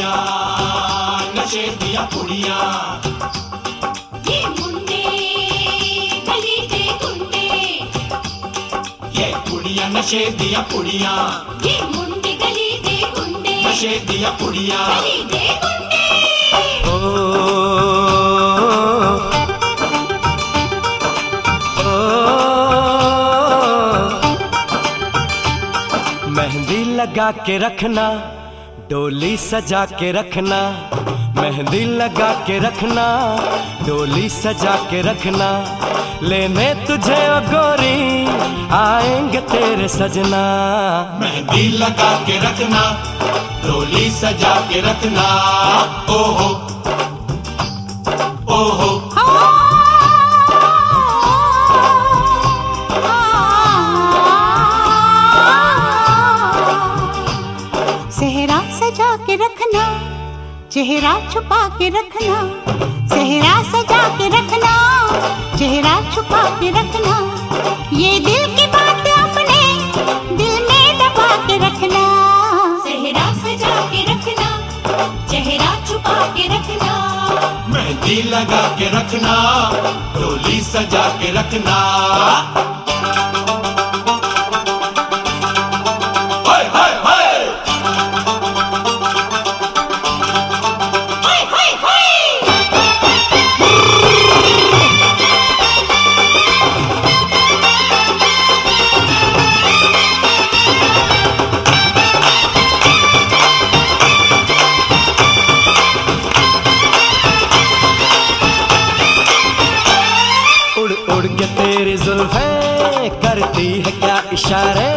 कुड़ियां, नशे दिया कुड़ियां, ये मुंडे गली दे गुंडे, ये कुड़ियां नशे दिया कुड़ियां, ये मुंडे गली दे गुंडे, नशे दिया कुड़ियां, गली दे गुंडे। मेहंदी लगा के रखना, डोली सजा के रखना, मेहंदी लगा के रखना, डोली सजा के रखना, लेने तुझे ओ गोरी आएंगे तेरे सजना। मेहंदी लगा के रखना, डोली सजा के रखना, ओहो ओहो सेहरा सजा के रखना, चेहरा छुपा के रखना, सेहरा सजा के रखना, चेहरा छुपा के रखना, ये दिल की बात अपने दिल में दबा के रखना। सेहरा सजा के रखना, चेहरा छुपा के रखना, मेहंदी लगा के रखना, डोली सजा के रखना। उड़ के तेरी जुल्फें करती है क्या इशारे,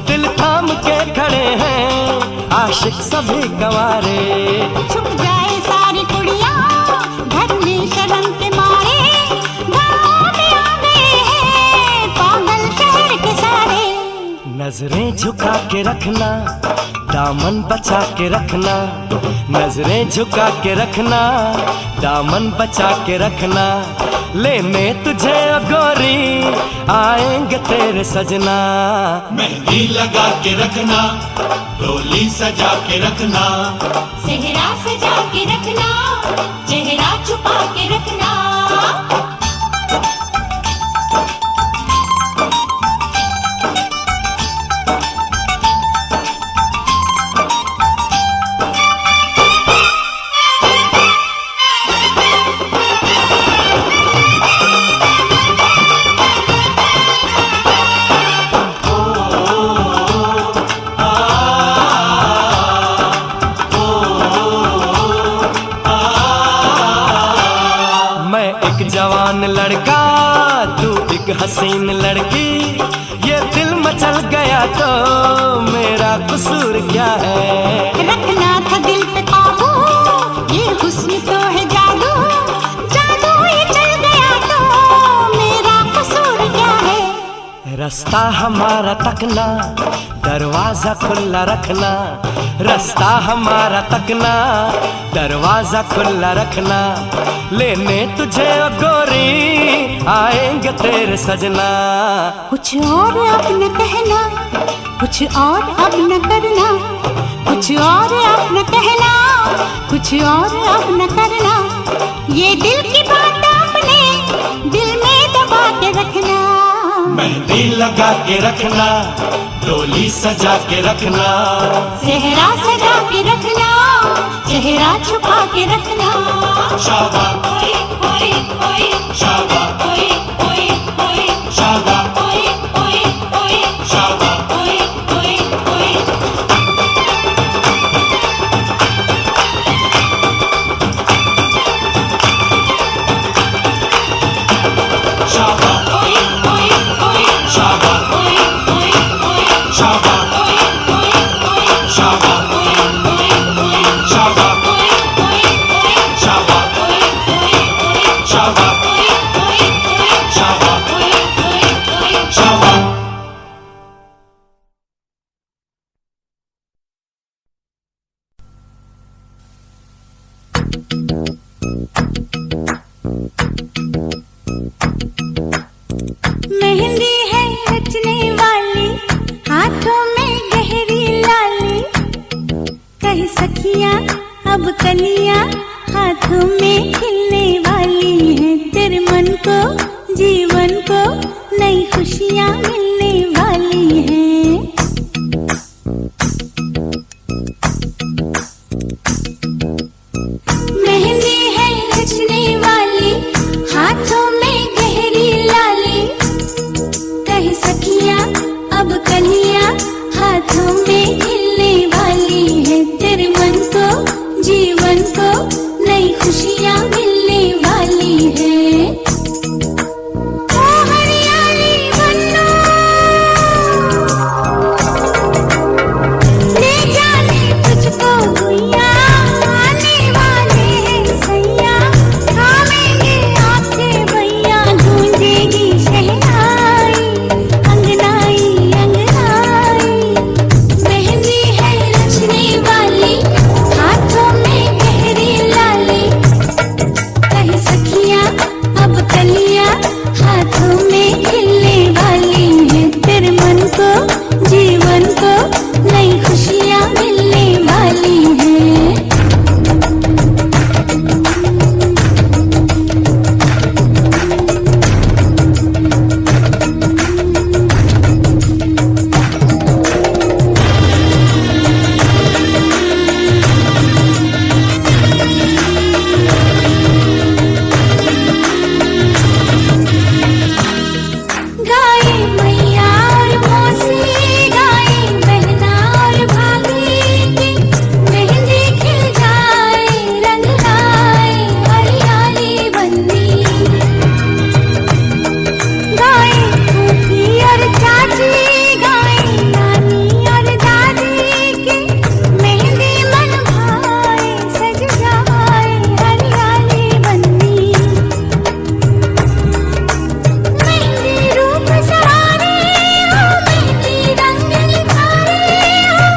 दिल थाम के खड़े हैं आशिक सभी गंवारे। छुप जाए सारी कुड़ियां घर में शर्म के मारे, गाँव में आ गए हैं पागल शहर के सारे। नजरें झुका के रखना, दामन बचा के रखना, नजरें झुका के रखना, दामन बचा के रखना, लेने तुझे ओ गोरी आएंगे तेरे सजना। मेहंदी लगा के रखना, डोली सजा के रखना, सेहरा सजा के रखना, चेहरा छुपा के रखना। जवान लड़का तू एक हसीन लड़की, ये दिल मचल गया तो मेरा कसूर क्या है। रखना था दिल पे काबू, ये हुस्न तो है जादू, जादू ये चल गया तो मेरा कसूर क्या है। रास्ता हमारा तकना, दरवाजा खुला रखना, रास्ता हमारा तकना, दरवाजा खुला रखना, लेने तुझे ओ गोरी आएंगे तेरे सजना। कुछ और अब न कहना, कुछ और अब न करना, कुछ और अब न कहना, कुछ और अब न करना, ये दिल की बात अपने दिल में दबा के रखना। मेहंदी लगा के रखना, डोली सजा के रखना, सेहरा सजा के रखना, चेहरा छुपा के रखना। शाबा ओए ओए ओए, शाबा ओए ओए ओए, शाबा ओए ओए ओए, शाबा ओए ओए ओए। शाबा ओए ओए ओए, शाबा ओए ओए ओए, शाबा ओए ओए ओए, शाबा ओए ओए ओए, शाबा ओए ओए ओए, शाबा ओए ओए ओए, शाबा ओए ओए ओए, शाबा ओए ओए ओए। शाबा। मेहंदी है रचने वाली, हाथों में गहरी लाली, अब कलियां हाथों में खिलने वाली हैं, तेरे मन को जीवन को नई खुशियां मिलने वाली हैं। मेहंदी है रचने वाली, हाथों में गहरी लाली, कहीं सखियां अब कलियां हाथों में खिलने वाली है, तेरे मन को जीवन को नई खुशियां मिलने वाली है। ओ हरियाली बन्नो, ले जाने तुझको भुइयां, आने वाले हैं सैया, थामेंगे आंखें भैया, गूंजेगी शहनाई अंगनाई अंगनाई। मेहंदी है रचने वाली, हाथों में गहरी लाली, कहीं सखियां अब कलियां हाथों में खिलने वाली हैं, तेरे मन को जीवन को नई खुशियां मिलने वाली हैं। गाए मैया और मौसी, गाए बहना और भाभी की, मेहंदी खिल जाए रंग लाए हरियाली बन्नी। गाए फूफी और चाची, गाए नानी और दादी की, मेहंदी मन भाए सज जाए हरियाली बन्नी। मेहंदी रूप सवारे हो, मेहंदी रंग निखारे हो,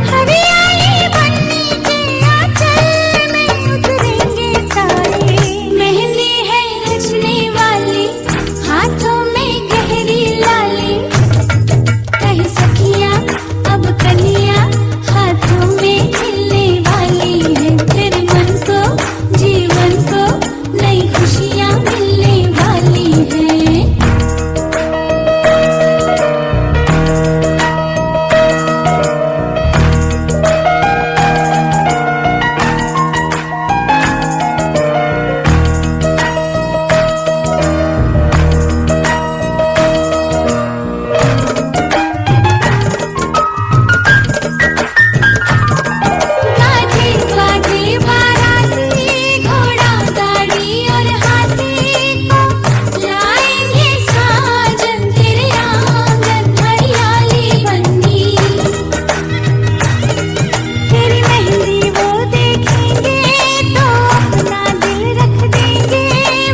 हरियाली बन्नी के आंचल में उतरेंगे तारे। मेहंदी है रचने वाली, हाथों में गहरी लाली, कहीं सखियां अब कलियां हाथों में खिलने वाली है, तेरे मन को जीवन को नई खुशियां मिलने वाली है। गाजे बाजे बाराती, घोड़ा गाड़ी और हाथी को लाएंगे साजन, तेरे आंगन हरियाली बन्नी। तेरी मेहंदी वो देखेंगे तो अपना दिल रख देंगे,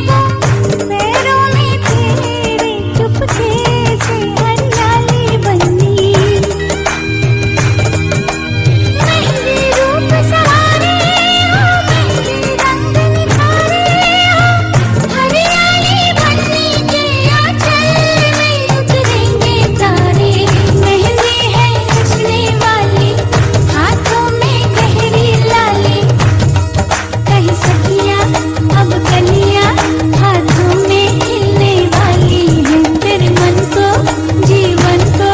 वो पैरों में तेरे चुपके से हरियाली बन्नी। मेहंदी रूप सवारे हो, मेहंदी रंग निखारे हो, हरियाली बन्नी के आंचल में उतरेंगे तारे। मेहंदी है रचने वाली, हाथों में गहरी लाली, कहीं सखियां अब कलियां हाथों में खिलने वाली हैं, तेरे मन को जीवन को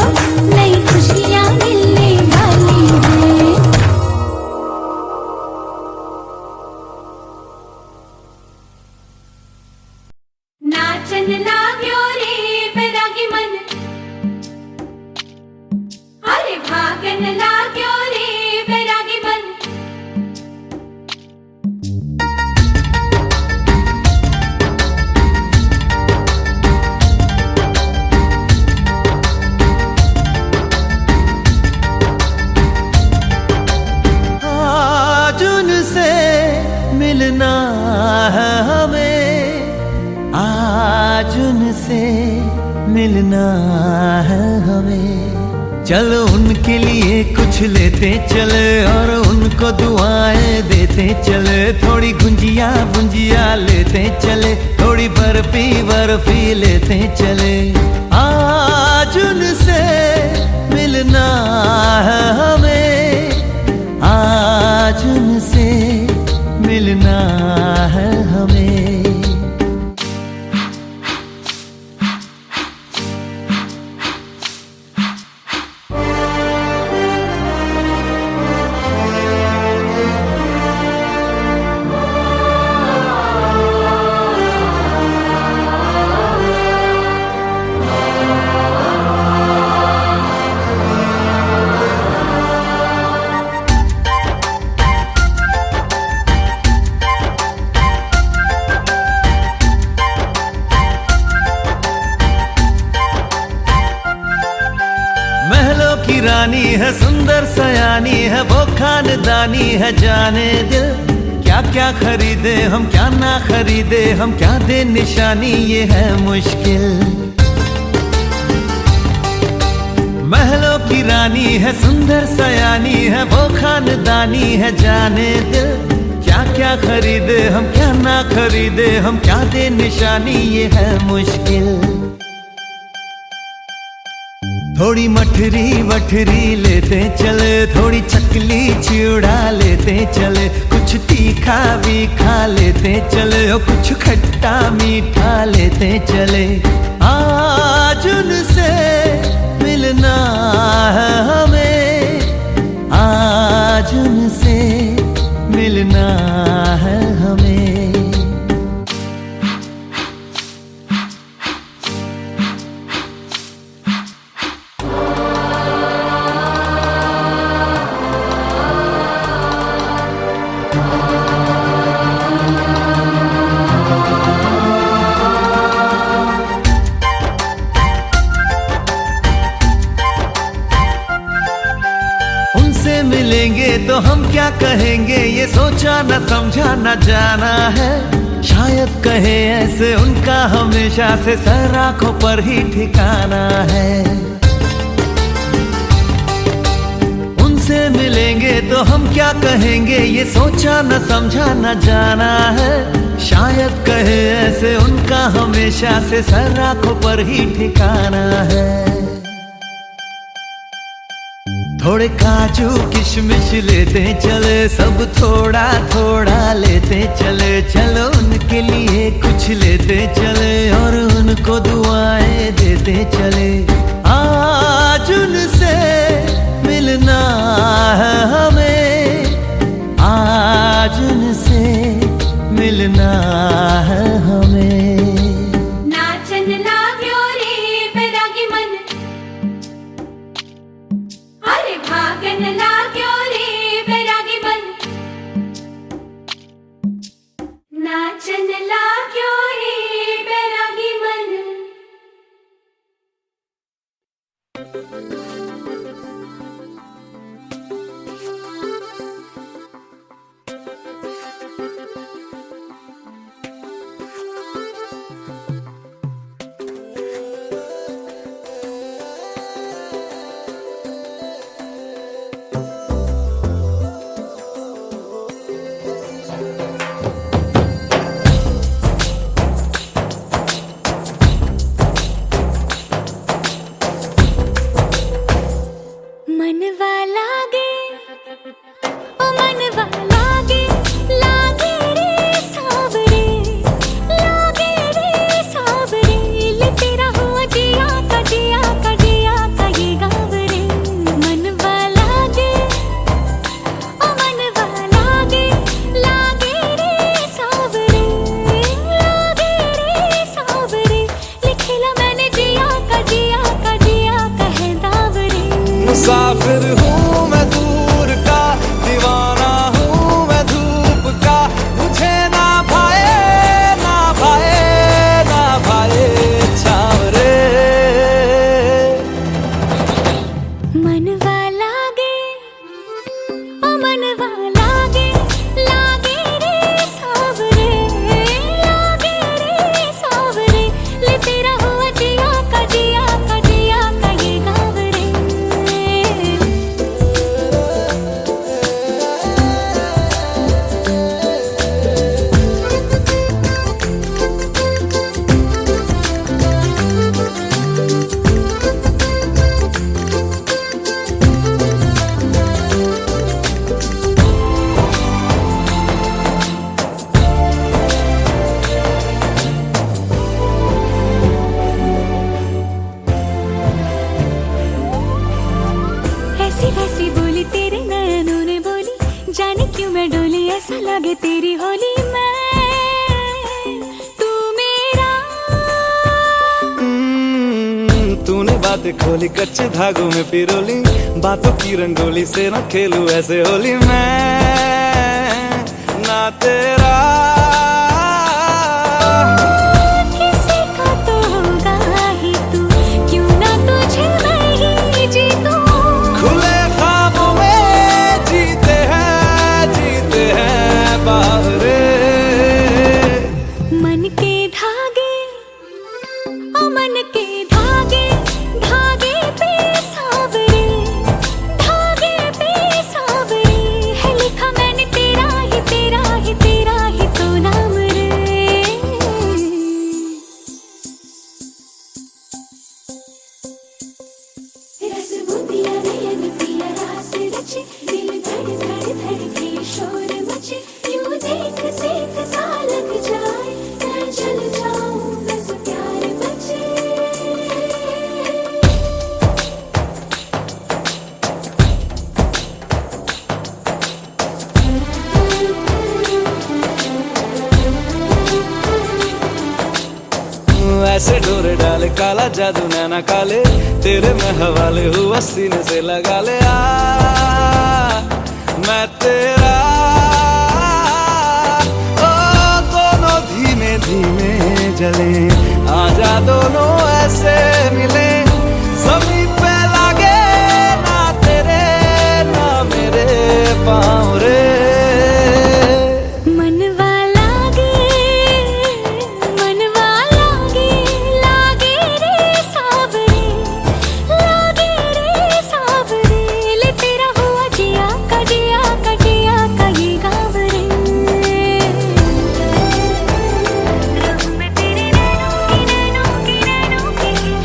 नई खुशियां मिलने वाली हैं। नाचन लाग्यो रे बैरागी मन, अरे भागन लाग्यो रे बैरागी मन। आज उनसे मिलना है हमें, आज उनसे मिलना है हमें। चलो उनके लिए कुछ लेते चले और उनको दुआएं देते चले, थोड़ी गुंजिया गुंजिया लेते चले, थोड़ी बर्फी बर्फी लेते चले। आज उनसे मिलना है हमें, आज उनसे मिलना है हमें। महलों की रानी है, सुंदर सयानी है, वो खानदानी है, जाने दिल क्या क्या खरीदे हम, क्या ना खरीदे हम, क्या दे निशानी, ये है मुश्किल। महलों की रानी है, सुंदर सयानी है, वो खानदानी है, जाने दिल क्या क्या खरीदे हम, क्या ना खरीदे हम, क्या दे निशानी, ये है मुश्किल। थोड़ी मठरी वठरी लेते चले, थोड़ी चकली चिड़ा लेते चले, कुछ तीखा भी खा लेते चले, और कुछ खट्टा मीठा लेते चले। आज उनसे मिलना है हमें, आज उनसे मिलना है हमें। उनसे मिलेंगे तो हम क्या कहेंगे, ये सोचा न समझा न जाना है। शायद कहे ऐसे उनका हमेशा से सर आंखों पर ही ठिकाना है। उनसे मिलेंगे तो हम क्या कहेंगे, ये सोचा न समझा न जाना है। शायद कहे ऐसे उनका हमेशा से सर आंखों पर ही ठिकाना है। थोड़े काजू किशमिश लेते चले, सब थोड़ा थोड़ा लेते चले, चलो उनके लिए कुछ लेते चले, और उनको दुआएं देते चले। आज उनसे मिलना है हमें, आज उनसे मिलना है हमें। नाचन लाग्यो रे बैरागी मन, अरे भागन लाग्यो रे बैरागी मन, नाचन लाग्यो रे बैरागी मन। रंग तेरी होली में, तू मेरा। तूने बातें खोली कच्चे धागों में पिरोली, बातों की रंगोली से न खेलूं ऐसे होली मैं ना तेरा। किसी का तो होगा ही तू, क्यों ना तुझे मैं ही जीतूं। खुले ख्वाबों में जीते हैं बाहरे। मन के धागे, ओ मन के धागे, धागे पे सावरे, धागे पे सावरे है लिखा मैंने तेरा ही तेरा ही तेरा ही तो नाम रे। रस बूंदिया नयन पिया रास रचे, दिल धड़ धड़ धड़के शोर मचे, यूं देख सेक सा लग जाए, मैं जल जाऊं बस प्यार बचे। ऐसे डोरे डाले काला जादू नैना काले, तेरे में हवाले हुआ सीने से लगा ले आ मैं तेरा। ओ दोनों धीमे धीमे जले, आजा दोनों ऐसे मिले, जमीन पे लागे ना तेरे ना मेरे पाँव रे। मनवा लागे, मनवा लागे, लागे रे सावरे, लागे रे सावरे, ले तेरा हुआ जिया का जिया का जिया का ये गाँव रे। रहूं मैं तेरे नैनों की नैनों की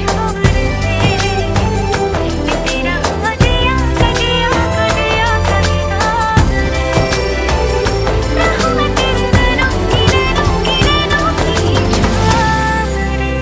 छाँव रे, ले तेरा हुआ जिया का जिया का जिया का ये गाँव रे। रहूं मैं तेरे नैनों की नैनों की नैनों की छाँव रे।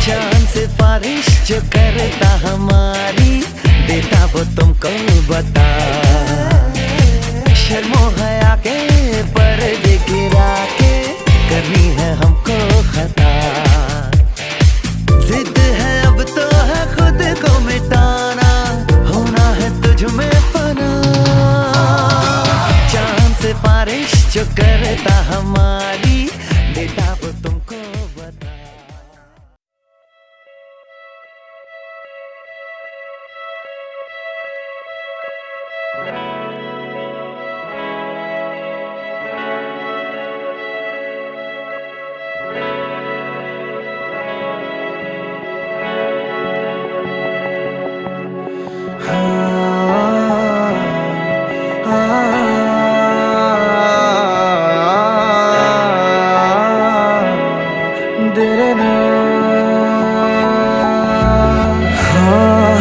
चांद से बारिश जो करता हमारी, देता वो तुमको बता। शर्मो हया के पर्दे गिरा के करनी है हमको खता। जिद है अब तो है खुद को मिटाना, होना है तुझ में फना। चांद से बारिश जो करता हमारी, देता वो तुमको बता।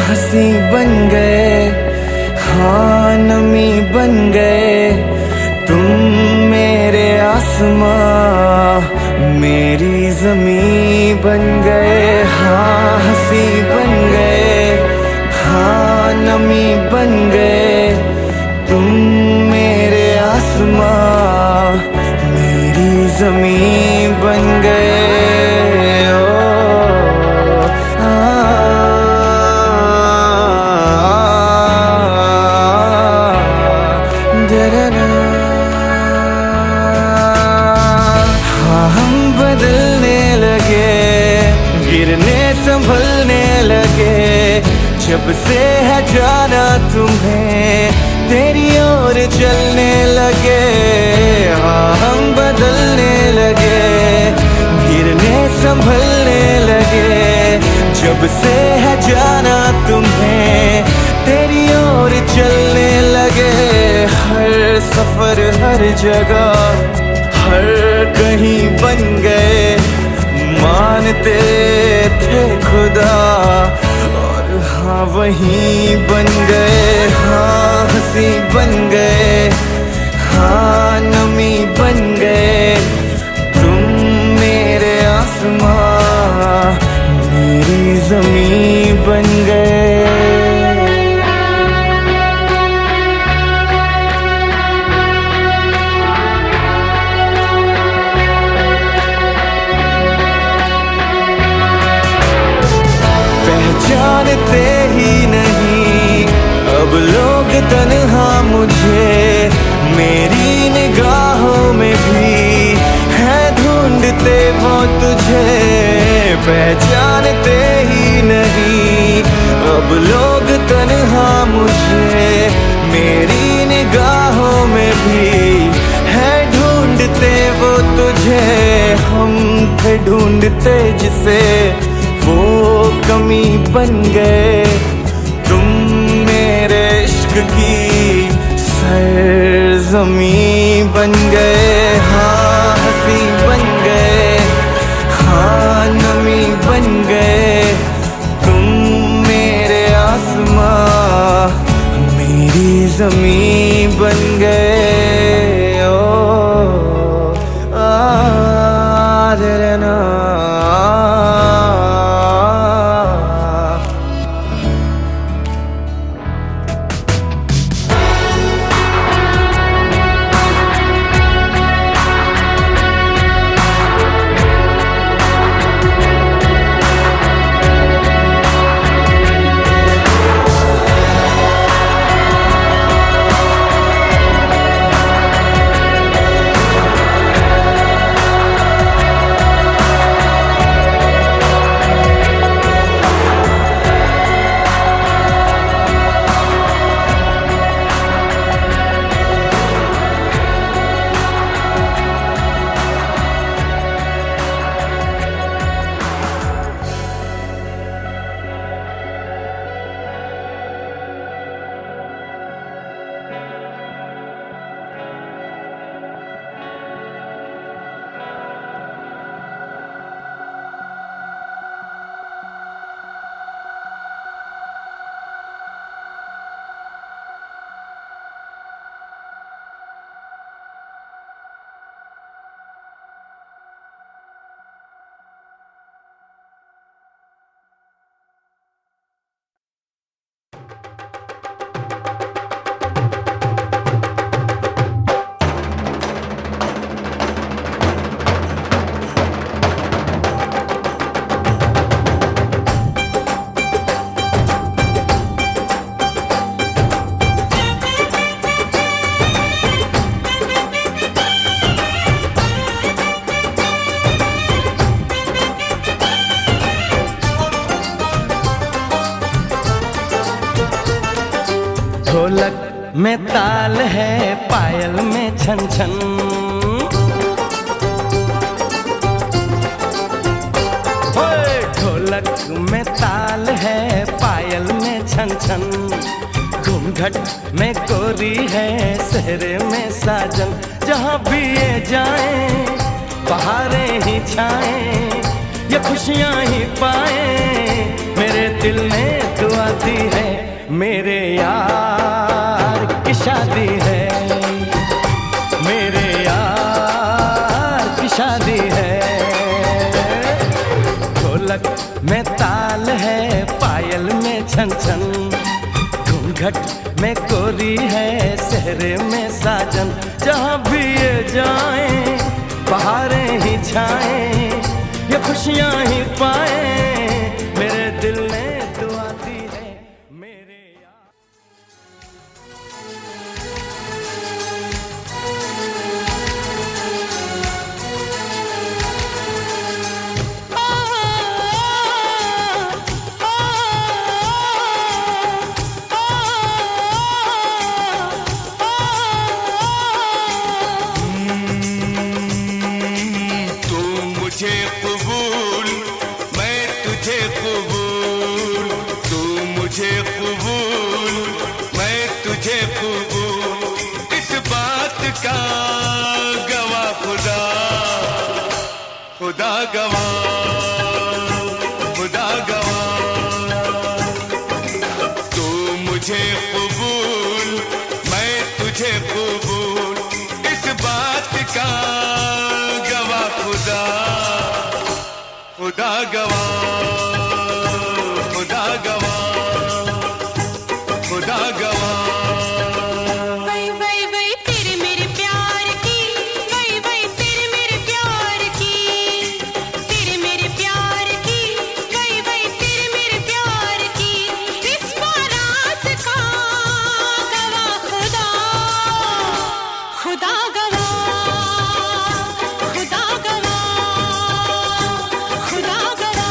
हंसी बन गए, हाँ नमी बन गए, तुम मेरे आसमां मेरी ज़मीं बन गए। हाँ हंसी बन गए, हाँ नमी बन गए, तुम मेरे आसमां मेरी ज़मीं बन गए। गिरने संभलने लगे जब से है जाना तुम्हें, तेरी ओर चलने लगे, हाँ हम बदलने लगे, गिरने संभलने लगे जब से है जाना तुम्हें, तेरी ओर चलने लगे। हर सफर हर जगह हर कहीं बन गए, मानते थे खुदा और हाँ वहीं बन गए, हाँ हंसी बन गए, हाँ नमी बन गए, तुम मेरे आसमां मेरी ज़मीं बन गए। पहचानते ही नहीं अब लोग तन्हा मुझे, मेरी निगाहों में भी है ढूंढते वो तुझे। पहचानते ही नहीं अब लोग तन्हा मुझे, मेरी निगाहों में भी है ढूंढते वो तुझे। हम थे ढूंढते जिसे वो कमी बन गए, तुम मेरे इश्क की सरज़मीं बन गए, हाँ हंसी बन गए, हाँ नमी बन गए, तुम मेरे आसमां मेरी ज़मीं बन गए। ओ ना ढोलक में ताल है, पायल में छन छन, ढोलक में ताल है, पायल में छन छन, घूंघट में गोरी है, सेहरे में साजन, जहाँ भी ये जाए बहारें ही छाएं, ये खुशियाँ ही पाए, मेरे दिल ने दुआ दी है, मेरे यार की शादी है, मेरे यार की शादी है। ढोलक में ताल है, पायल में छन छन, घूंघट में गोरी है, सेहरे में साजन, जहाँ भी ये जाए बहारें ही छाएं, ये खुशियाँ ही पाए, मेरे दिल ने दुआ दी है, मेरे यार। कबूल, मैं तुझे कबूल, तू मुझे कबूल, मैं तुझे कबूल, इस बात का गवाह खुदा, खुदा गवाह, खुदा गवाह। तू मुझे कबूल, मैं तुझे कबूल, इस बात का गवाह खुदा, खुदा गवाह, खुदा गवाह, खुदा गवाह। वही वही वही तेरे मेरे प्यार की, वही वही तेरे मेरे प्यार की, तेरे मेरे प्यार की, वही वही तेरे मेरे प्यार की, इस बारात का गवाह खुदा, खुदा गवाह, खुदा गवाह, खुदा गवाह।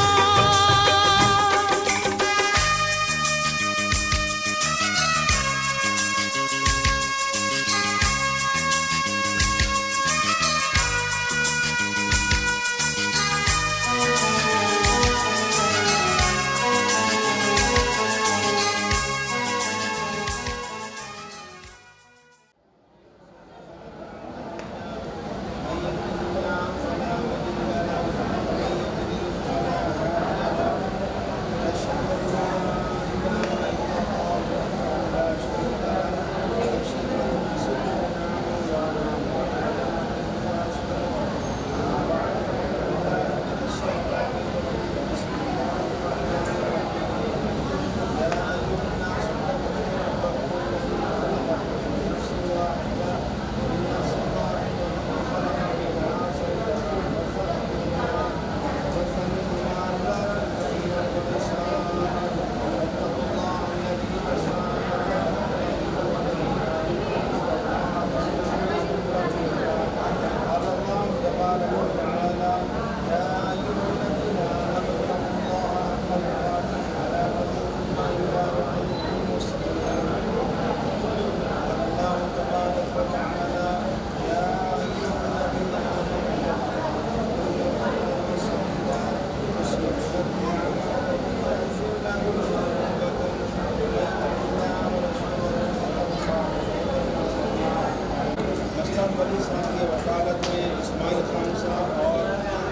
मस्तान वली साहब की वकालत में इस्माइल खान साहब और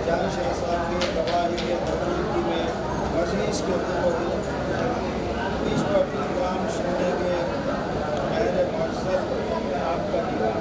जान शाह साहब की गवाही की मौजूदगी में मजलिस के इस पर प्रोग्राम सुनने के मेरे मकसद आपका दीवान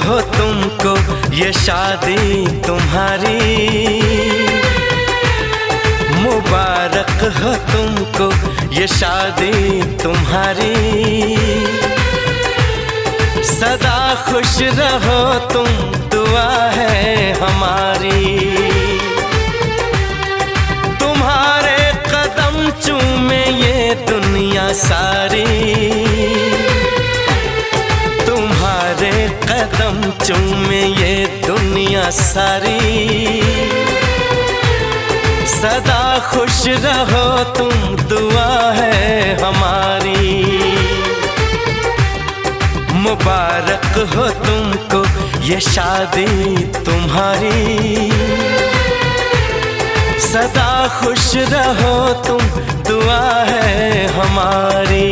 हो तुमको ये शादी तुम्हारी, मुबारक हो तुमको ये शादी तुम्हारी। सदा खुश रहो तुम, दुआ है हमारी। तुम्हारे कदम चूम दुनिया सारी। सदा खुश रहो तुम, दुआ है हमारी। मुबारक हो तुमको ये शादी तुम्हारी। सदा खुश रहो तुम, दुआ है हमारी।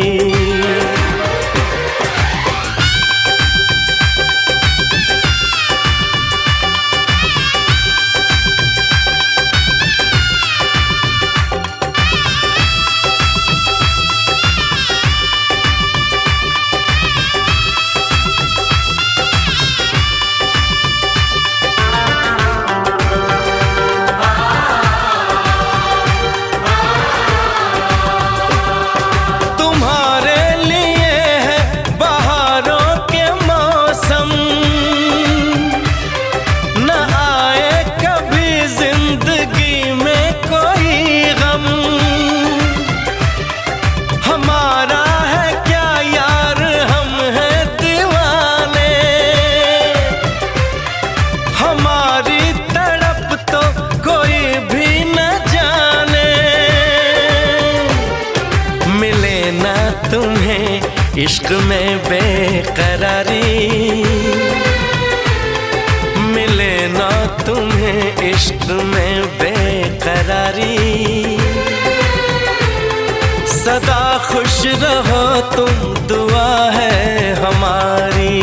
इश्क में बेकरारी मिले ना तुम्हें, इश्क में बेकरारी। सदा खुश रहो तुम, दुआ है हमारी।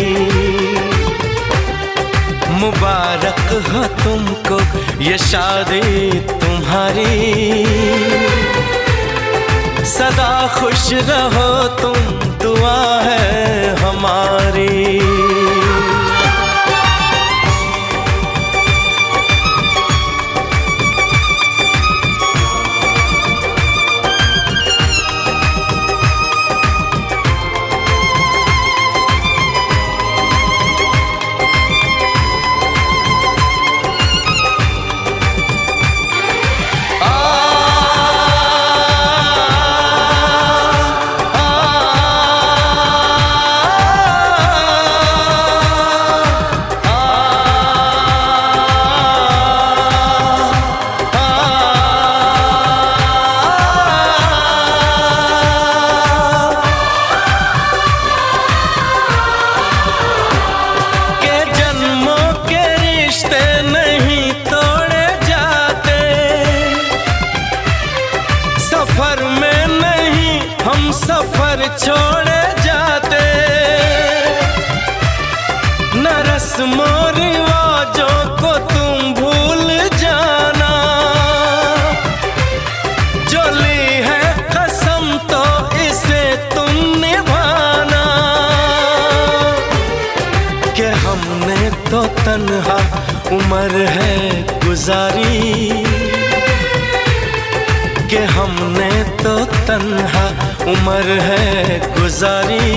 मुबारक हो तुमको ये शादी तुम्हारी। सदा खुश रहो तुम, दुआ है हमारी। सफर छोड़े जाते न, रस्मों रिवाजों को तुम भूल जाना। जो ली है कसम तो इसे तुम निभाना। कि हमने तो तन्हा उम्र है गुजारी। कि हमने तो तन्हा उम्र है गुजारी।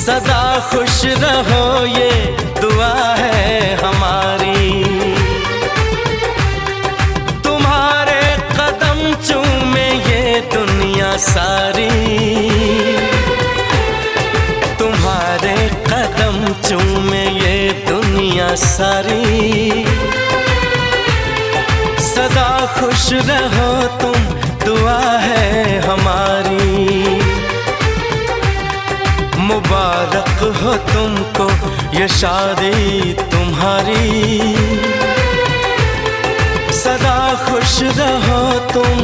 सदा खुश रहो ये दुआ है हमारी। तुम्हारे कदम चूमे ये दुनिया सारी। तुम्हारे कदम चूमे ये दुनिया सारी। सदा खुश रहो तुम, दुआ है हमारी। मुबारक हो तुमको ये शादी तुम्हारी। सदा खुश रहो तुम,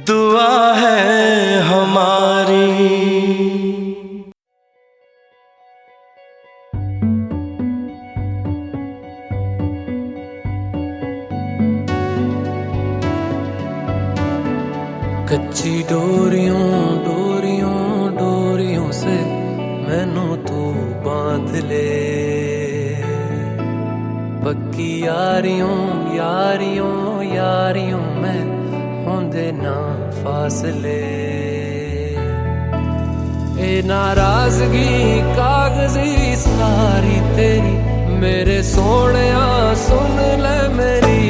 दुआ है हमारी। कच्ची डोरियों डोरियों डोरियों से मैनू तू बांध ले। पक्की यारियों यारियों यारियों में होंदे ना फासले। ए नाराजगी कागजी सारी तेरी, मेरे सोहणिया सुन ले मेरी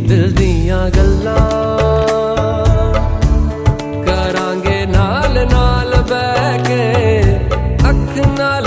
दिल दियां गल्लां। करांगे नाल नाल बैठ के अख नाल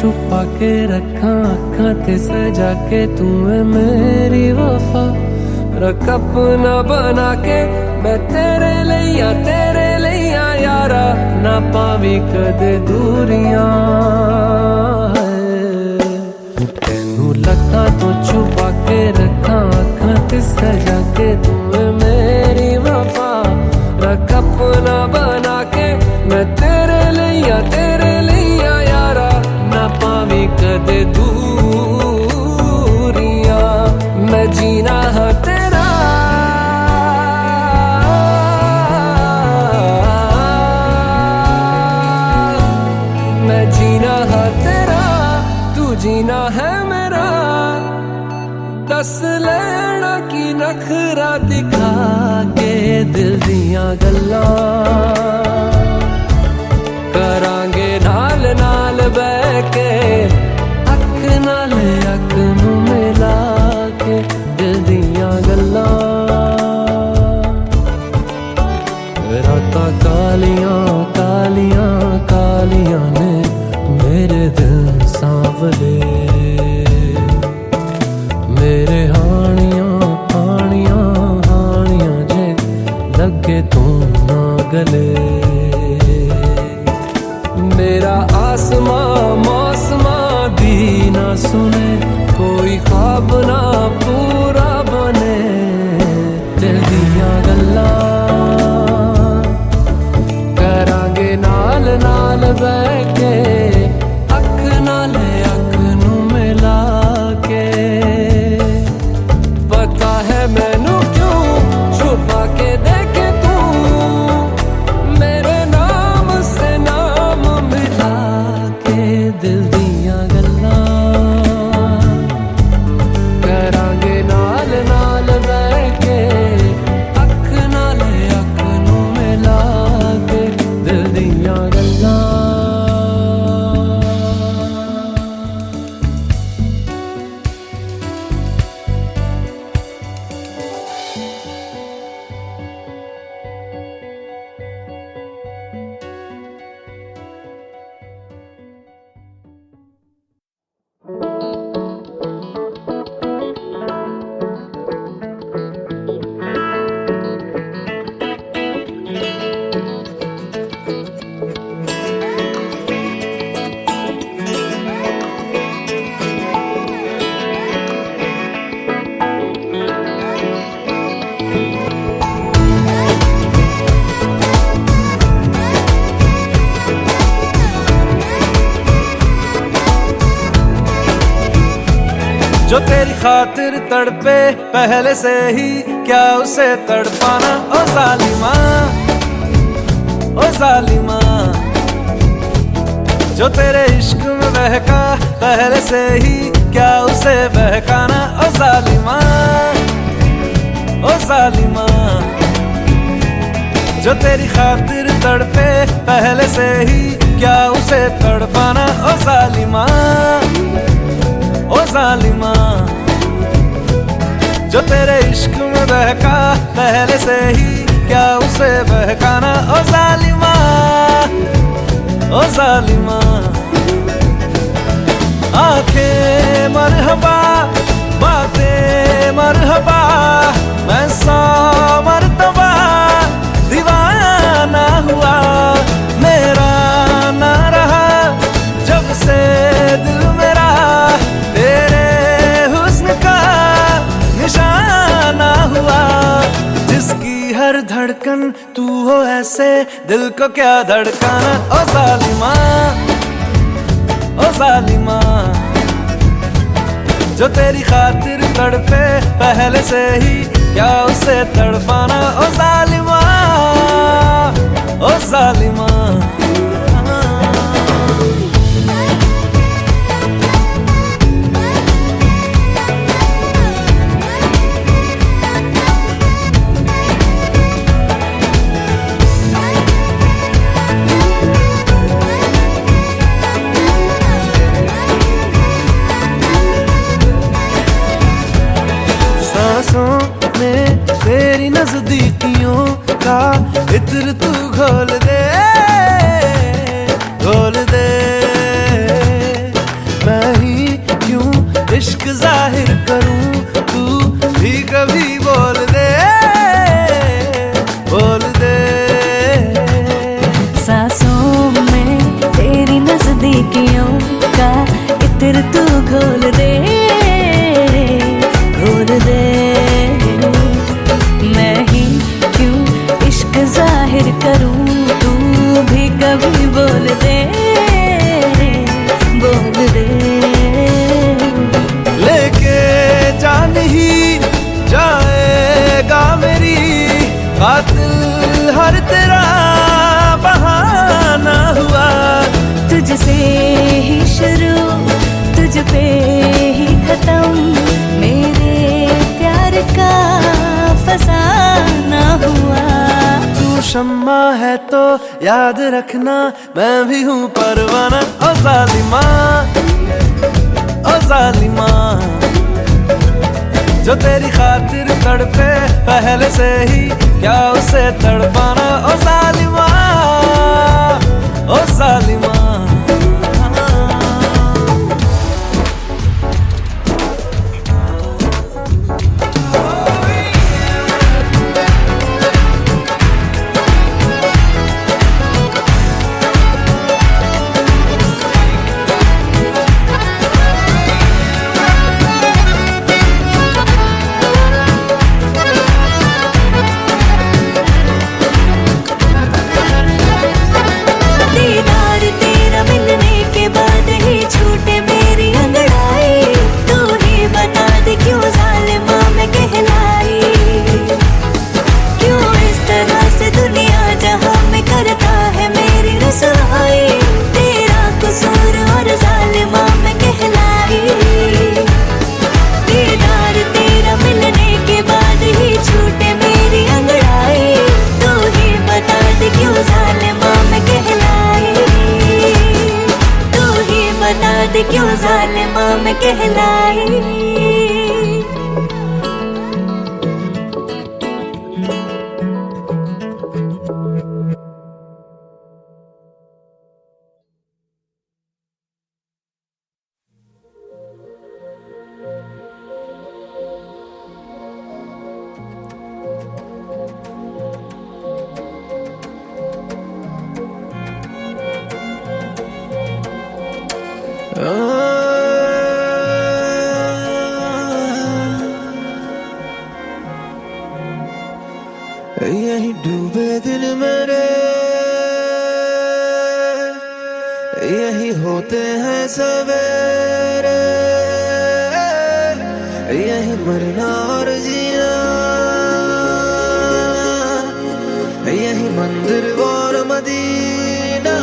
छुपा के रखा अखा ते सजा के तू है मेरी वफा रख अपना बना के मैं तेरे लिया यारा ना पावी कदे दूरियां तेनू लखा तो छुपा के रखा अखा ते सजा के तू है मेरी वफा रख अपना बना के मैं तेरे लिया यारा ना पावी कदे दूरियां मैं जीना है तेरा मैं जीना है तेरा तू जीना है मेरा दस लेना की नखरा दिखा के दिल दियां गल्लां करांगे नाल नाल बह के अख नाल अख नू मिला के दिल दियां गल्लां रातां कालियां कालियां कालियां ने मेरे दिल सांवले मेरे हानियां हानियां हानियां जे लगे तू ना गले मेरा आसमां मौसमां दी ना सुने कोई ख्वाब ना पूरा बने दिल दियां गल्लां करांगे नाल नाल बह के अख नाल अख नू मिला के पता है मैनू क्यों छुपा के देखे तू मेरे नाम से नाम मिला के दिल दियां गल्लां करांगे नाल नाल बह के अख नाल अख नू मिला के दिल दियां गल्लां जो तेरी खातिर तड़पे पहले से ही क्या उसे तड़पाना ओ जालिमा जो तेरे इश्क में बहका पहले से ही क्या उसे बहकाना ओ जालिमा जो तेरी खातिर तड़पे पहले से ही क्या उसे तड़पाना ओ जालिमा जो तेरे इश्क में बहका पहले से ही क्या उसे बहकाना ओ जालिमा आंखें मरहबा बातें मरहबा मैं 100 मरतबा दीवाना हुआ मेरा ना रहा जब से दिल मेरा तेरे हुस्न का निशाना हुआ जिसकी हर धड़कन तू हो ऐसे दिल को क्या धड़काना ओ जालिमा जो तेरी खातिर तड़पे पहले से ही क्या उसे तड़पाना ओ जालिमा तेरी नजदीकियों का इत्र तू घोल दे खातिर तू घोल दे, घोल दे। मैं ही क्यों इश्क जाहिर करूं, तू भी कभी बोल दे, बोल दे। लेके जान ही जाएगा मेरी कातिल हर तेरा बहाना हुआ। तुझसे ही शुरू, तुझ पे ही खत्म, मेरे प्यार का फसाना हुआ। तू शम्मा है तो याद रखना, मैं भी हूँ परवाना। ओ जालिमा, ओ जालिमा, जो तेरी खातिर तड़पे पहले से ही, क्या उसे तड़पाना। ओ जालिमा, ओ जालिमा। क्यों जालिमा मैं कहलाई। यही डूबे दिल मेरे, यही होते हैं सवेरे, यही मरना और जीना, यही मंदिर और मदीना।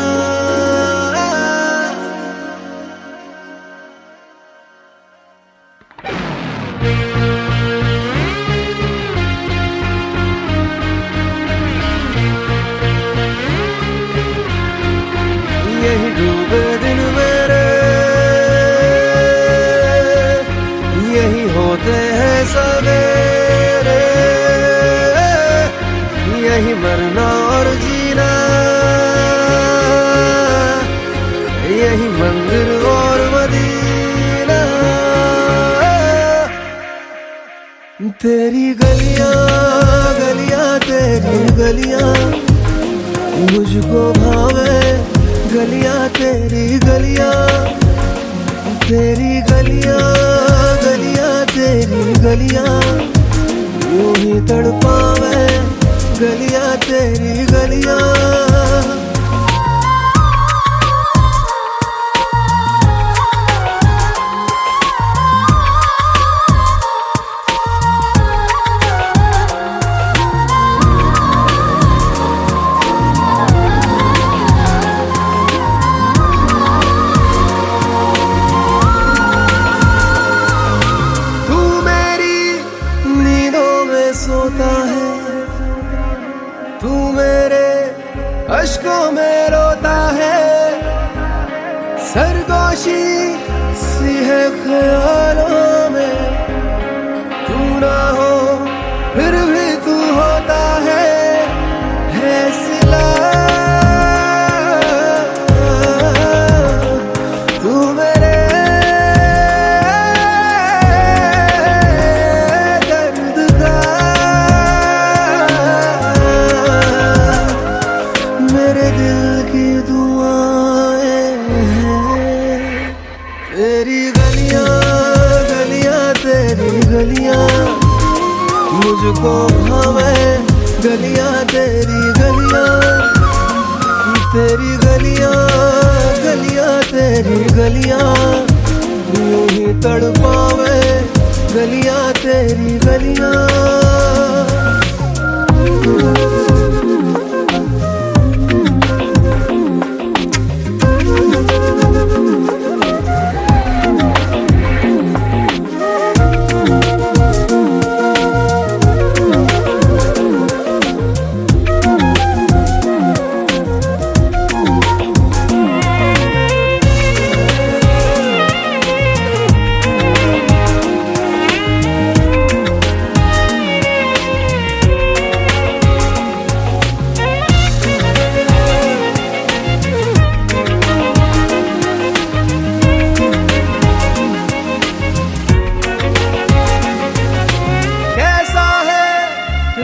यही डूबे दिन मेरे, यही होते हैं सवेरे, यही मरना और जीना, यही मंदिर और मदीना। तेरी गलियां गलियां तेरी गलियां मुझको भावे, गलियां तेरी गलियां, तेरी गलियां गलियां तेरी गलियां यूं ही तड़पावे, गलियां तेरी गलियां। तू मेरे अश्कों में रोता है, सरगोशी सी है ख्यालों में, तू ना हो फिर भी तू होता है सिला। तू मेरे दर्द का, मेरे दिल की दुआएं हैं तेरी मुझको भावे गलियां तेरी गलियां, तेरी गलियां गलियां तेरी गलियां, यूं ही तड़पावे गलियां तेरी गलियां।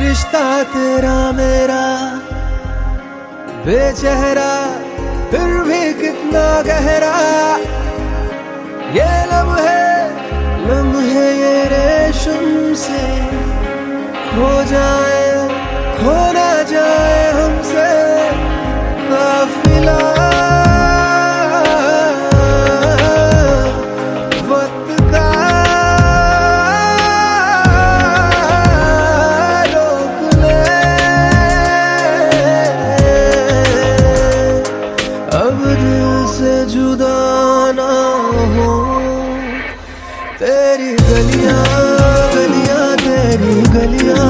रिश्ता तेरा मेरा बेचेहरा फिर भी कितना गहरा, ये लम्हे लम्हे ये रेशम से खो जाए खो ना जाए हमसे काफिला। तेरी गलियां गलियां तेरी गलियां,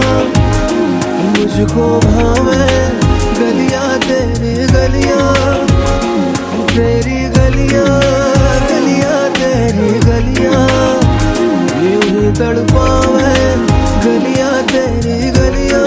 मुझको भावे गलियां तेरी गलियां, तेरी गलियां गलियां तेरी गलियां, यूं ही तड़पावे गलियां तेरी गलियां।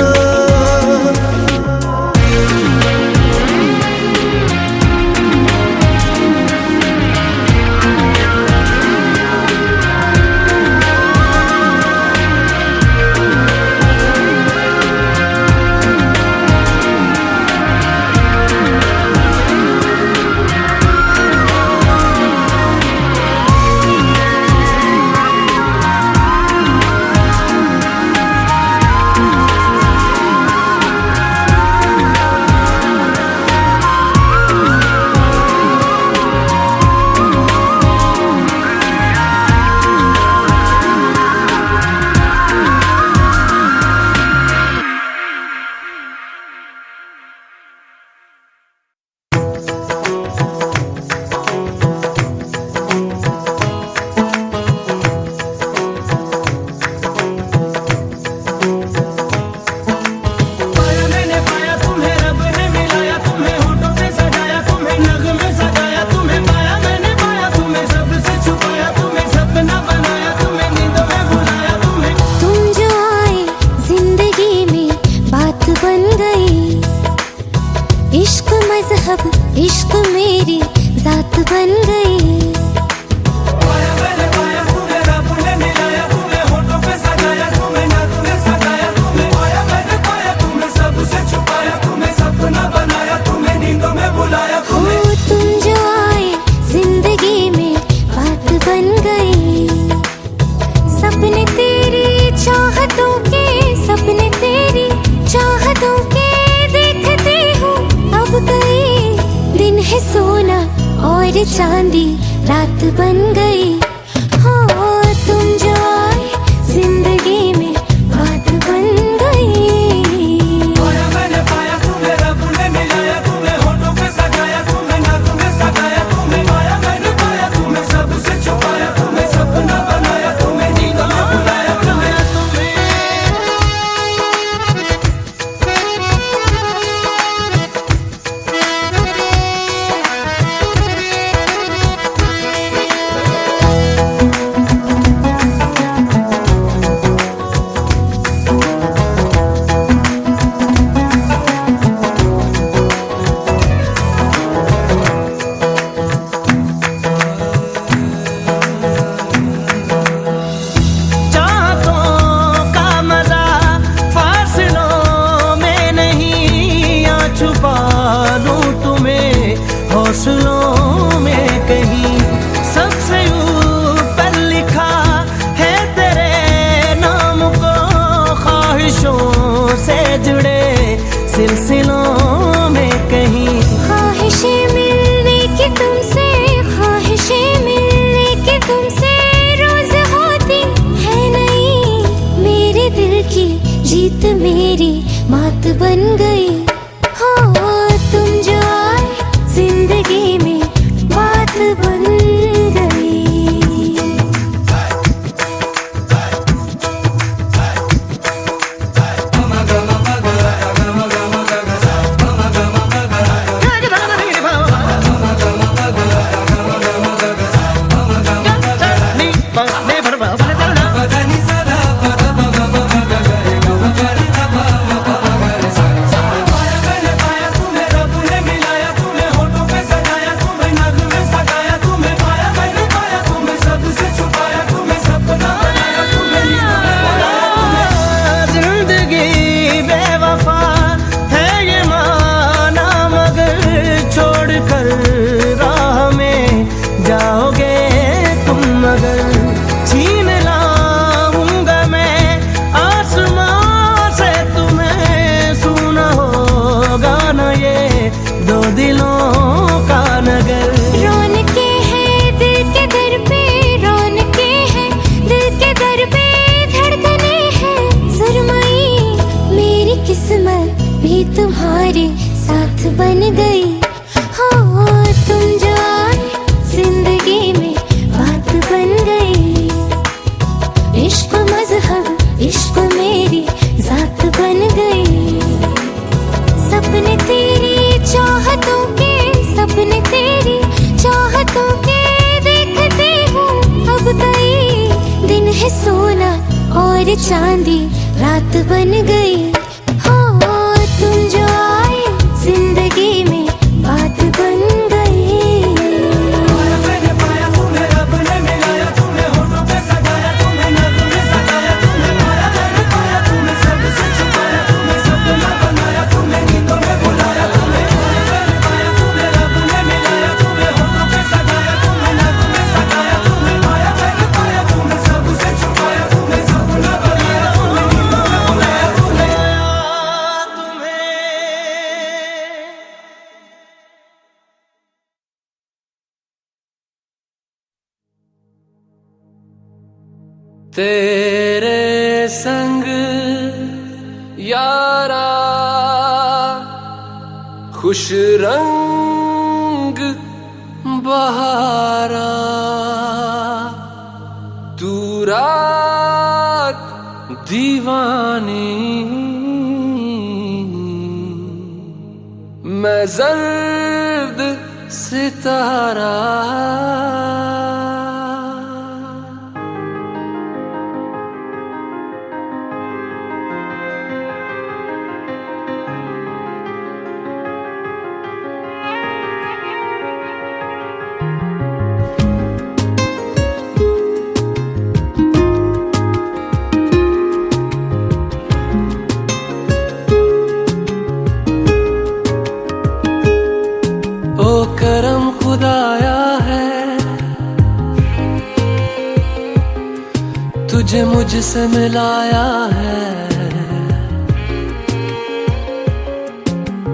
इश्क मेरी जात बन गई। पाया मैंने पाया तुम्हें रब ने मिलाया, तुम्हें होठों पे सजाया, तुम्हें नाज़ों में सजाया, तुम्हें पाया मैंने पाया, तुम्हें सबसे छुपाया, तुम्हें सपना बनाया, तुम्हें नींदों में बुलाया। तुम्हें तुम जो आए जिंदगी में बात बन गई। सपने तेरी चाहतों के, सपने तेरी चाहतों के देखती हूँ अब गई। दिन है सोना और चांदी रात बन गई। हो तुम जो आए जिंदगी में बात बन गई। पाया मैंने पाया तुम्हें रब ने मिलाया, तुम्हें होठों पे सजाया, तुम्हें नाज़ों में सजाया, तुम्हें पाया मैंने पाया, तुम्हें सबसे छुपाया, तुम्हें सपना बनाया, तुम्हें नींदों में बुलाया। जीत मेरी मात बन गई। हो तुम जो आए जिंदगी में बात बन गई। तुम्हारे साथ बन गई। हो तुम जो आए जिंदगी में बात बन गई। इश्क मजहब इश्क मेरी जात बन गई। सपने तेरी चाहतों के सपने तेरी चाहतों के देखते हूँ। अब कई दिन है सोना और चांदी रात बन गई। तुम जो आए जिंदगी में बात बन गई। मैंने पाया तुम्हें रब ने मिलाया तुम्हें होठों पे सजाया तुम्हें नज़्म में सजाया तुम्हें पाया मैंने पाया तुम्हें सबसे छुपाया तुम्हें सपना बनाया तुम्हें नींदों में बुलाया तुम्हें। मैंने पाया तुम्हें रब ने मिलाया तुम्हें होठों पे सजाया तुम्हें नज़्म में सजाया तुम्हें पाया मैंने पाया तुम्हें सबसे छुपाया तुम्हें सपना बनाया तुम्हें नींदों में बुलाया तुम्हें। तेरे संग यारा खुश रंग बहारा तू रात दीवानी मैं जर्द सितारा। करम खुदाया है तुझे मुझसे मिलाया है।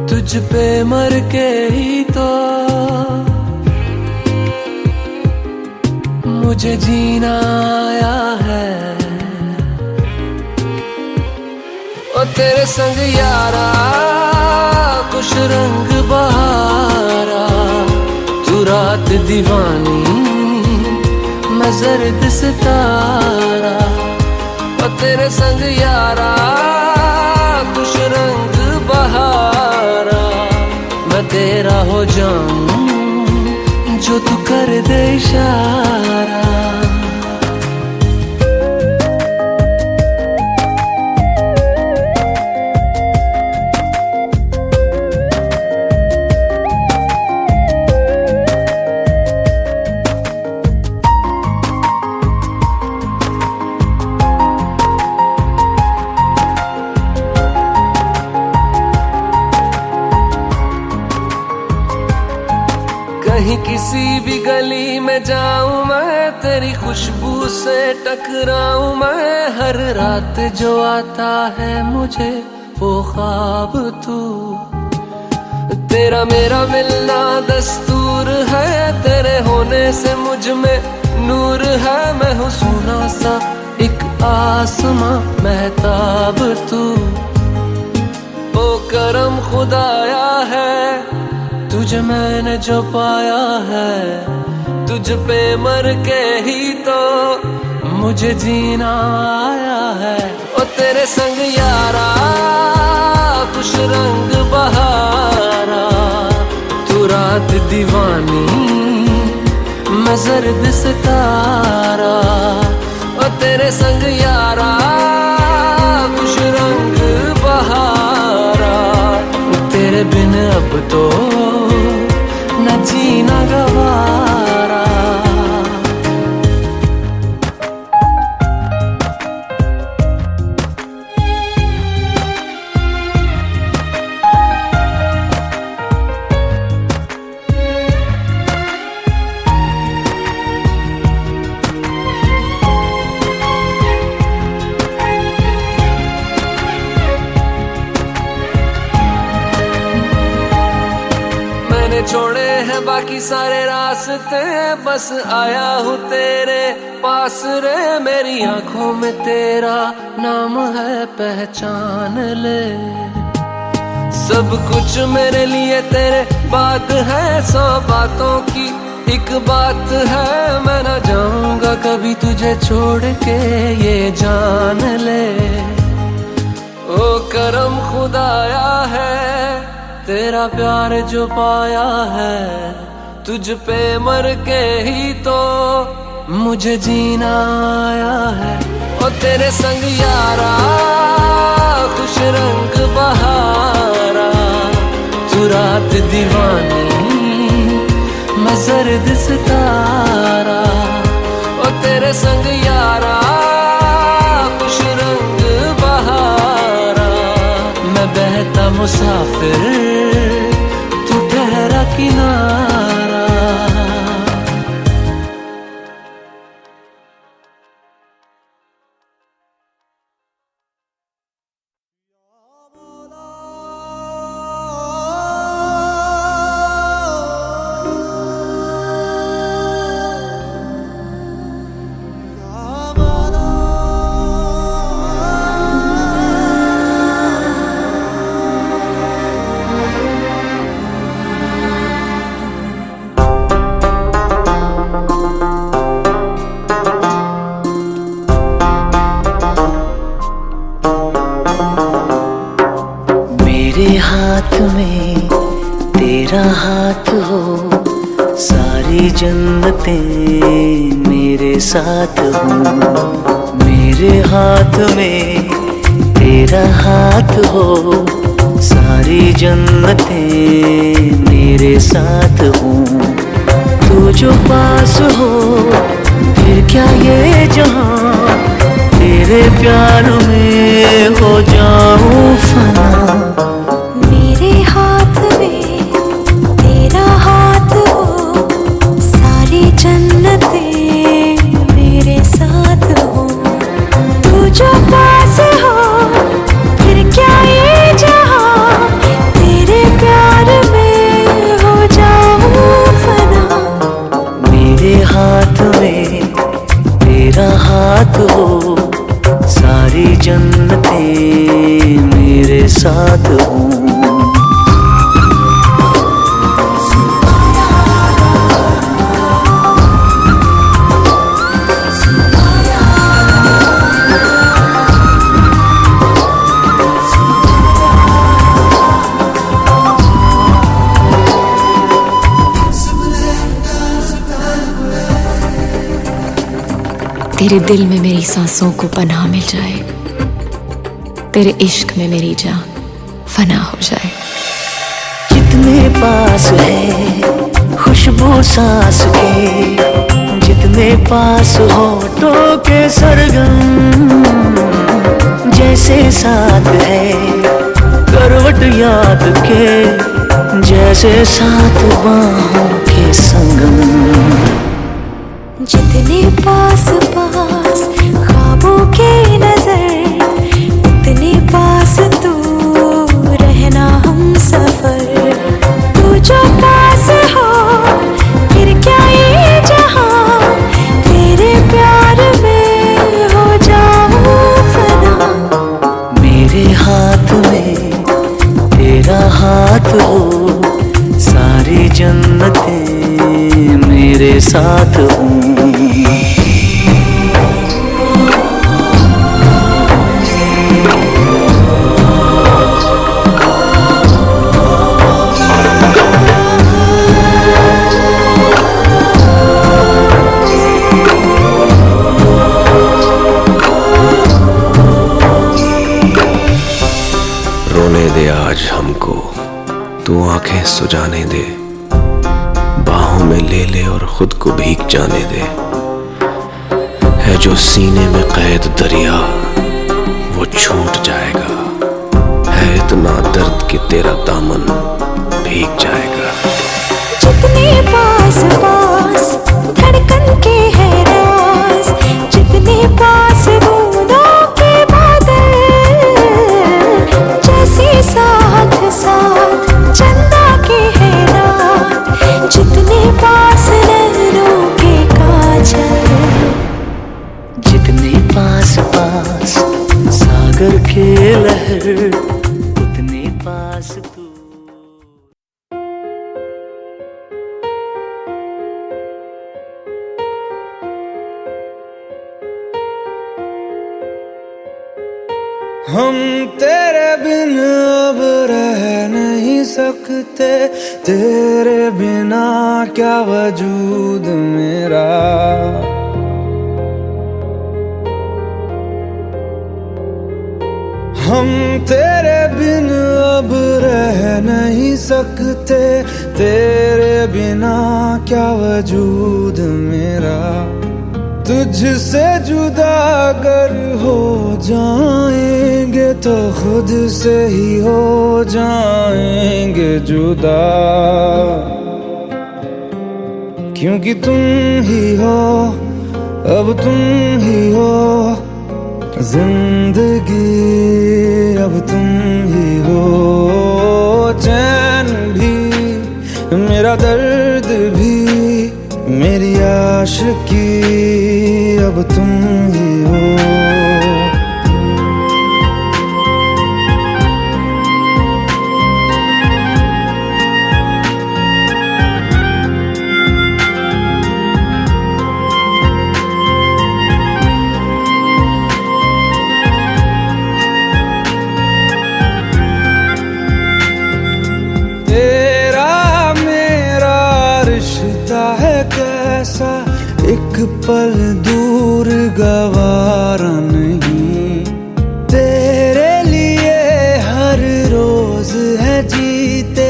तुझ पे मर के ही तो मुझे जीना आया है। ओ तेरे संग यारा खुश रंग बहारा तू रात दीवानी मैं जर्द सितारा। ओ तेरे संग यारा खुश रंग बहारा मैं तेरा हो जाऊं जो तू कर दे इशारा। कहीं किसी भी गली में जाऊं मैं तेरी खुशबू से टकराऊं मैं। हर रात जो आता है मुझे वो ख्वाब तू तेरा मेरा मिलना दस्तूर है। तेरे होने से मुझ में नूर है। मैं हूँ सूना सा एक आसमां महताब तू। ओ करम खुदाया है तुझे मैंने जो पाया है, तुझ पे मर के ही तो मुझे जीना आया है। ओ तेरे संग यारा खुश रंग बहारा, तू रात दीवानी मैं जर्द सितारा। ओ तेरे संग यारा खुश रंग बहारा, तेरे बिन अब तो न जीना गवारा। छोड़े हैं बाकी सारे रास्ते, बस आया हूँ तेरे पास रे। मेरी आंखों में तेरा नाम है पहचान ले, सब कुछ मेरे लिए तेरे बात है। 100 बातों की एक बात है, मैं न जाऊंगा कभी तुझे छोड़ के ये जान ले। ओ करम खुदाया है तेरा प्यार जो पाया है, तुझ पे मर के ही तो मुझे जीना आया है। ओ तेरे संग यारा खुश रंग बहारा, तू रात दीवानी मैं जर्द सितारा। ओ तेरे संग यारा खुश रंग बहारा, मैं बहता मुसाफिर तू ठहरा किनारा। हाथ में तेरा हाथ हो, सारी जन्नतें मेरे साथ हो। मेरे हाथ में तेरा हाथ हो, सारी जन्नतें मेरे साथ हो। तू जो पास हो फिर क्या ये जहां, तेरे प्यार में हो जाऊं फना। मेरे हाथ में तेरा हाथ हो, सारी जन्नतें मेरे साथ हो। तू जो पास हो फिर क्या ये जहां, तेरे प्यार में हो जाऊं फना। मेरे हाथ में तेरा हाथ हो, सारी जन्नतें मेरे साथ हो। तेरे दिल में मेरी सांसों को पनाह मिल जाए, तेरे इश्क में मेरी जान फना हो जाए। जितने पास है खुशबू सांस के, जितने पास होठों के सरगम, जैसे साथ है करवट याद के, जैसे साथ बाहों के संगम। जितने पास पास ख्वाबों के नजर, उतने पास तू रहना हम सफर। तू जो पास हो फिर क्या ये जहां, तेरे प्यार में हो जा साथ हो, सारी जन्नतें मेरे साथ हो। रोने दे आज हमको, तू आंखें सुजाने दे, बाहों में ले ले और खुद को भीग जाने दे। है जो सीने में कैद दरिया वो छूट जाएगा, है इतना दर्द कि तेरा दामन भीग जाएगा। जितने पास पास धड़कन के है राज, जितने पास बूंदों के बादल, जैसे साथ साथ चंदा के है रात, जितने पास नैनों के काजल। जितने पास पास सागर के लहर, उतने पास तू। हम तेरे बिन अब रह नहीं सकते, तेरे बिना क्या वजूद मेरा। हम तेरे बिन अब रह नहीं सकते, तेरे बिना क्या वजूद मेरा। तुझसे जुदा अगर हो जाएंगे तो खुद से ही हो जाएंगे जुदा, क्योंकि तुम ही हो, अब तुम ही हो जिंदगी, अब तुम ही हो। चैन भी मेरा दर्द भी मेरी आशिकी, अब तुम ही हो। एक पल दूर गवारा नहीं, तेरे लिए हर रोज है जीते,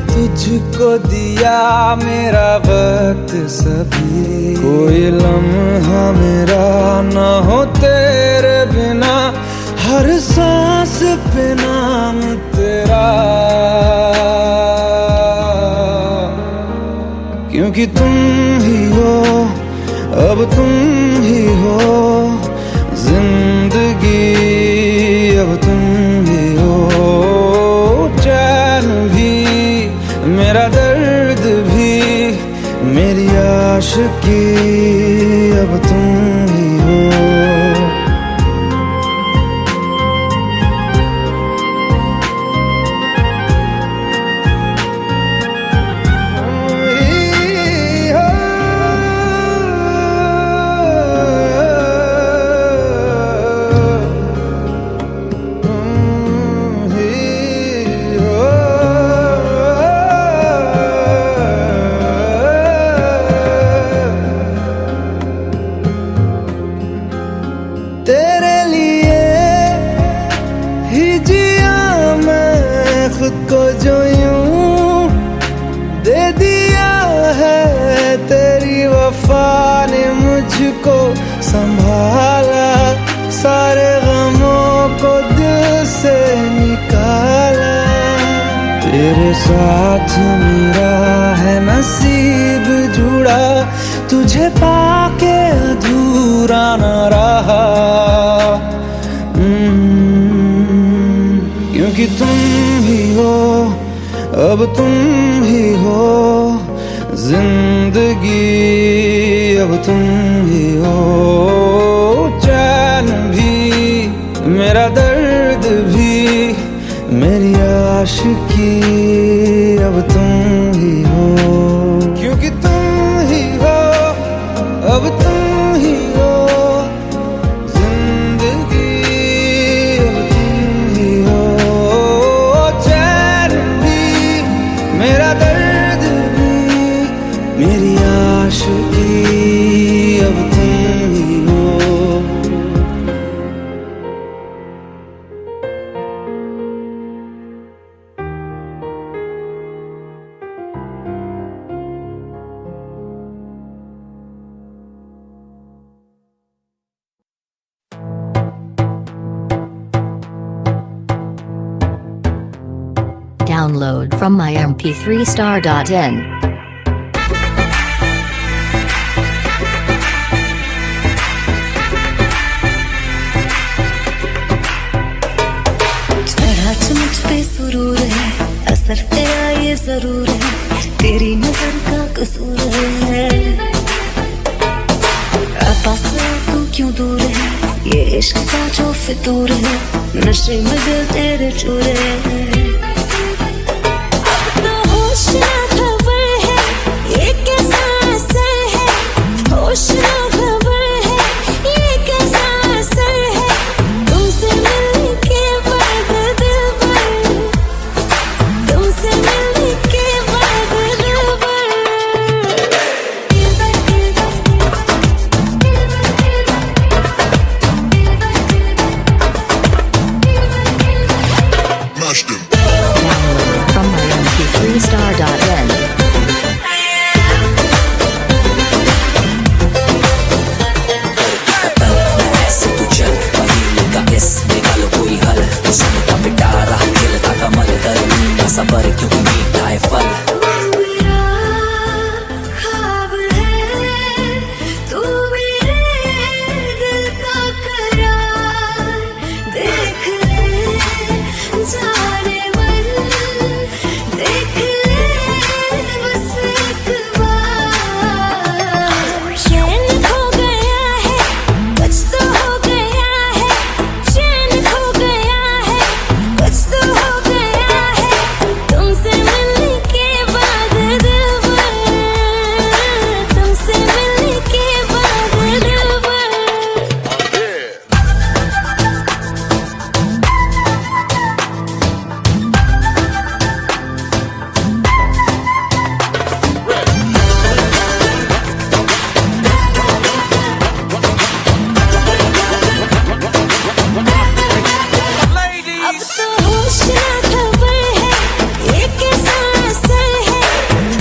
तुझको दिया मेरा वक्त सभी। कोई लम्हा मेरा ना हो तेरे बिना, हर सांस पे नाम तेरा, क्योंकि तुम ही हो, अब तुम ही हो जिंदगी, अब तुम ही हो। चैन भी मेरा दर्द भी मेरी आशिकी, अब तुम ही हो। तेरे लिए ही जिया मैं खुद को, जो यूं दे दिया है तेरी वफा ने मुझको संभाला, सारे गमों को दिल से निकाला। तेरे साथ मेरा है नसीब जुड़ा, तुझे पाके अधूरा न रहा, क्योंकि तुम ही हो, अब तुम ही हो जिंदगी, अब तुम ही हो। चैन भी मेरा दर्द भी मेरी आशिकी, Download from mymp3star.in. मुझ पे सुरूर है, असर तेरा ये जरूर है, तेरी नजर का कसूर है। पास तू क्यों दूर है, ये इश्क का जो फितूर है, नशे में दिल तेरे चूर है। अब तो होश ना खबर है, ये कैसा असर है, होश ना खबर है, ये कैसा असर है, तुमसे मिलने के बाद तुमसे मिलने के बाद Download from mymp3star.in. ऐसे तू चल पहले का इस निकालो कोई हल, उसने का पिटारा खिलता कमल कर लूंगा सबर क्योंकि मीठा है फल। ख्वाब है तू मेरे दिल का करार, देख ले जाने मन, देख ले बस एक बार। चैन खो गया है, कुछ तो हो गया है, चैन खो गया है, कुछ तो हो गया है, तुमसे मिलने के बाद दिलबर, तुमसे मिलने के बाद दिलबर। अब तो होश ना खबर है, ये कैसा असर है,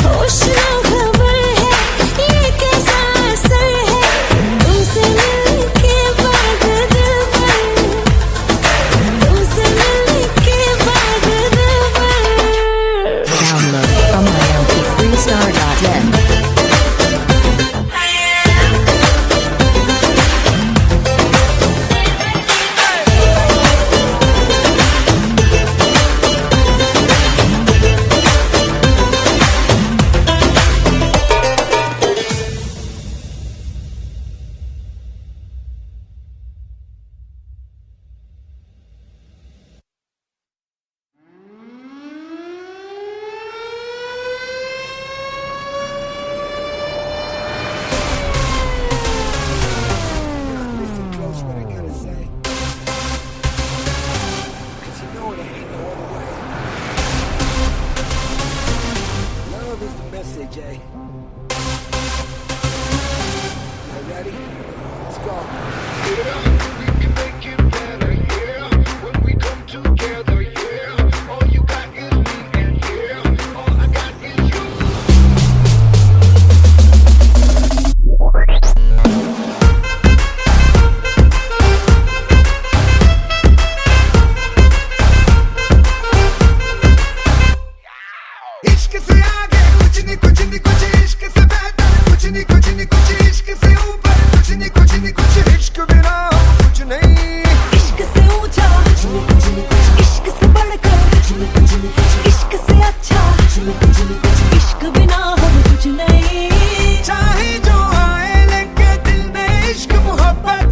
होश ना खबर है, ये कैसा असर है, तुमसे मिलने के बाद दिलबर, तुमसे मिलने के बाद दिलबर। Download from mymp3star.in. Listen close what I gotta say, 'cause you know it ain't no other way. Love is the message, eh? You ready? Let's go. इश्क से आगे कुछ नहीं कुछ नहीं कुछ, इश्क से बेहतर कुछ नहीं कुछ नहीं कुछ, इश्क से ऊपर कुछ नहीं कुछ नहीं कुछ, इश्क बिना कुछ नहीं, इश्क से ऊंचा कुछ नहीं कुछ नहीं कुछ, इश्क से बढ़कर कुछ नहीं कुछ नहीं कुछ, इश्क से अच्छा कुछ नहीं कुछ नहीं कुछ, इश्क बिना हम कुछ नहीं। चाहे जो आए लगे दिल में इश्क मोहब्बत,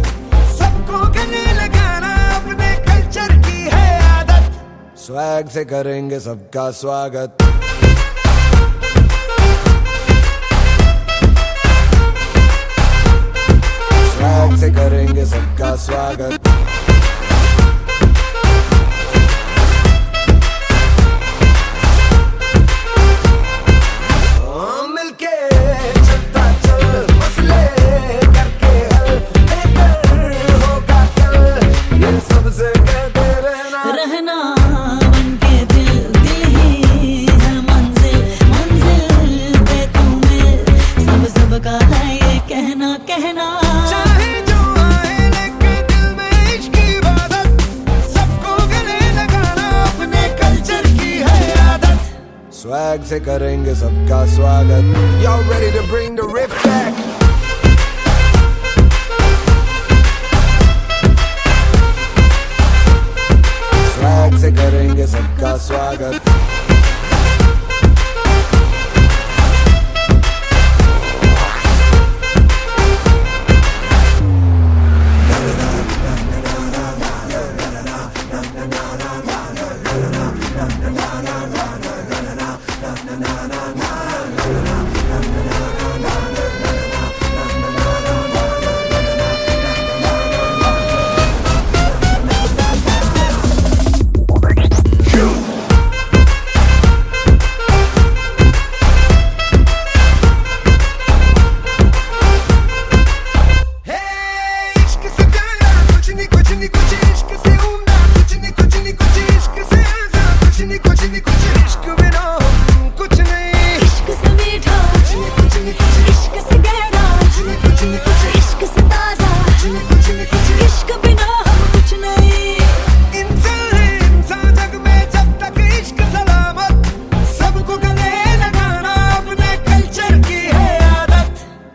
सबको गले लगाना अपने कल्चर की है आदत, स्वैग से करेंगे सबका स्वागत। स्वैग से करेंगे सबका स्वागत। मिलके चलता चल, मसले करके हल, बेहतर होगा कल, ये सबसे कहते रहना रहना बनके दिल, दिल ही है मंजिल, मंजिल पे तू मिल, सब सबका है ये कहना कहना। चाहे जो आए लेके दिल में इश्क की इबादत, सबको गले लगाना अपने कल्चर की है आदत, स्वैग से करेंगे सबका स्वागत। Y'all ready to bring the riff back? Swag से करेंगे सबका स्वागत।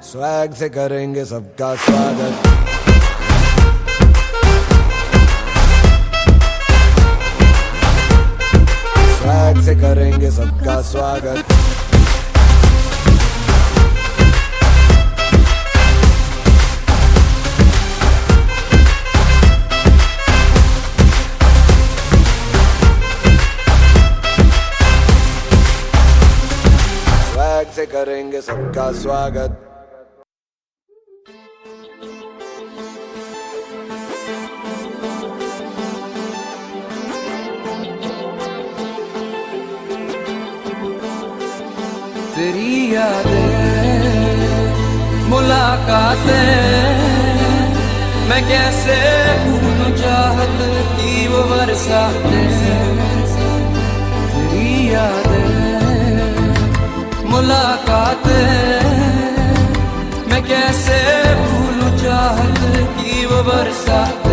स्वैग से करेंगे सबका स्वागत। स्वैग से करेंगे सबका स्वागत। स्वैग से करेंगे सबका स्वागत। तेरी यादें मुलाकातें मैं कैसे भूलूं चाहत की वो बरसातें। तेरी यादें मुलाकातें मैं कैसे भूलूं चाहत की वो बरसातें।